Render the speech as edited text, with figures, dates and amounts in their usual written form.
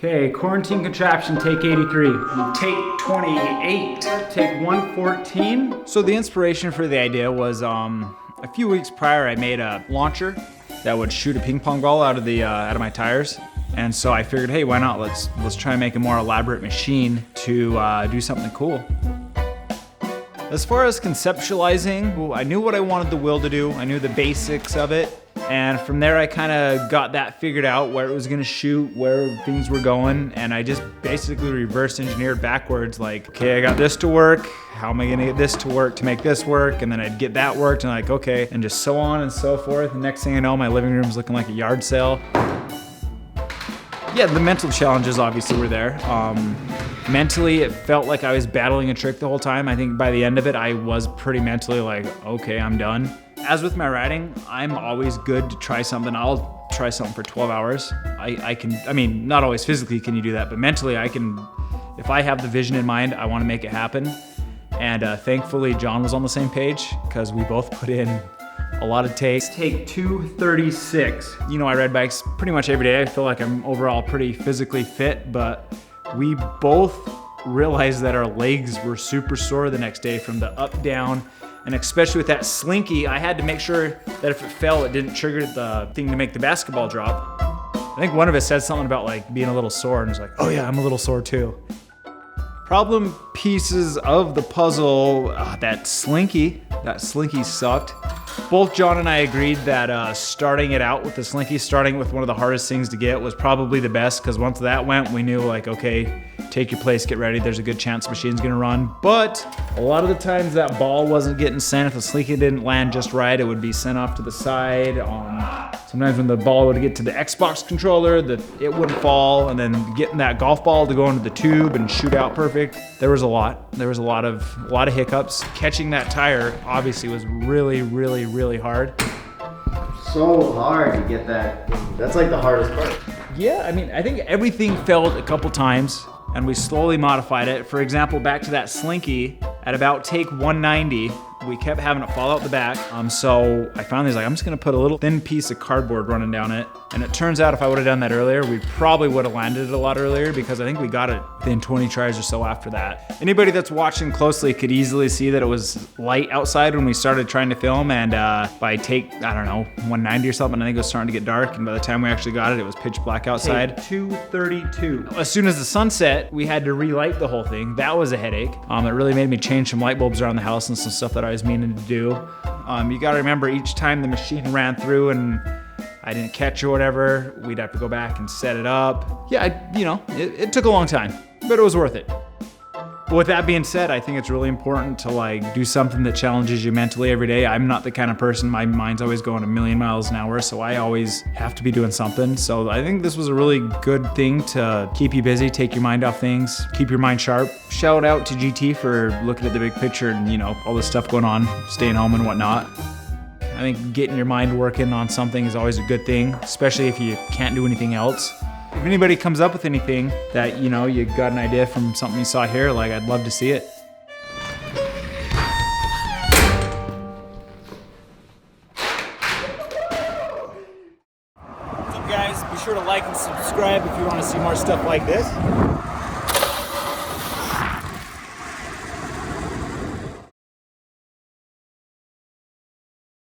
Okay, quarantine contraption, take 83. Take 28. Take 114. So the inspiration for the idea was a few weeks prior I made a launcher that would shoot a ping pong ball out of my tires. And so I figured, hey, why not? Let's try and make a more elaborate machine to do something cool. As far as conceptualizing, I knew what I wanted the wheel to do. I knew the basics of it. And from there, I kind of got that figured out, where it was gonna shoot, where things were going. And I just basically reverse engineered backwards, like, okay, I got this to work. How am I gonna get this to work to make this work? And then I'd get that worked and like, okay, and just so on and so forth. The next thing I know, my living room's looking like a yard sale. Yeah, the mental challenges obviously were there. Mentally, it felt like I was battling a trick the whole time. I think by the end of it, I was pretty mentally like, okay, I'm done. As with my riding, I'm always good to try something. I'll try something for 12 hours. I mean, not always physically can you do that, but mentally I can, if I have the vision in mind, I want to make it happen. And thankfully, Jon was on the same page because we both put in a lot of takes. Take 236. You know, I ride bikes pretty much every day. I feel like I'm overall pretty physically fit, but we both realized that our legs were super sore the next day from the up, down, and especially with that slinky, I had to make sure that if it fell, it didn't trigger the thing to make the basketball drop. I think one of us said something about like being a little sore, and it's like, oh yeah, I'm a little sore too. Problem pieces of the puzzle, that slinky sucked. Both Jon and I agreed that starting it out with the slinky, starting with one of the hardest things to get was probably the best, because once that went, we knew like, okay, take your place, get ready, there's a good chance the machine's gonna run. But a lot of the times that ball wasn't getting sent. If the slinky didn't land just right, it would be sent off to the side. Sometimes when the ball would get to the Xbox controller, it wouldn't fall, and then getting that golf ball to go into the tube and shoot out perfect. There was a lot. There was a lot of hiccups. Catching that tire obviously was really, really, really hard. So hard to get that. That's like the hardest part. Yeah, I mean, I think everything failed a couple times, and we slowly modified it. For example, back to that slinky, at about take 190, we kept having it fall out the back. So I finally was like, I'm just gonna put a little thin piece of cardboard running down it. And it turns out if I would've done that earlier, we probably would've landed it a lot earlier, because I think we got it within 20 tries or so after that. Anybody that's watching closely could easily see that it was light outside when we started trying to film, and by take, I don't know, 190 or something, I think it was starting to get dark, and by the time we actually got it, it was pitch black outside. Take 232. As soon as the sun set, we had to relight the whole thing. That was a headache. It really made me change some light bulbs around the house and some stuff that I was meaning to do. You gotta remember, each time the machine ran through and I didn't catch or whatever, we'd have to go back and set it up. Yeah, it took a long time, but it was worth it. But with that being said, I think it's really important to like do something that challenges you mentally every day. I'm not the kind of person, my mind's always going a million miles an hour, so I always have to be doing something. So I think this was a really good thing to keep you busy, take your mind off things, keep your mind sharp. Shout out to GT for looking at the big picture and all this stuff going on, staying home and whatnot. I think getting your mind working on something is always a good thing, especially if you can't do anything else. If anybody comes up with anything that, you got an idea from something you saw here, like, I'd love to see it. What's up, guys? Be sure to like and subscribe if you want to see more stuff like this.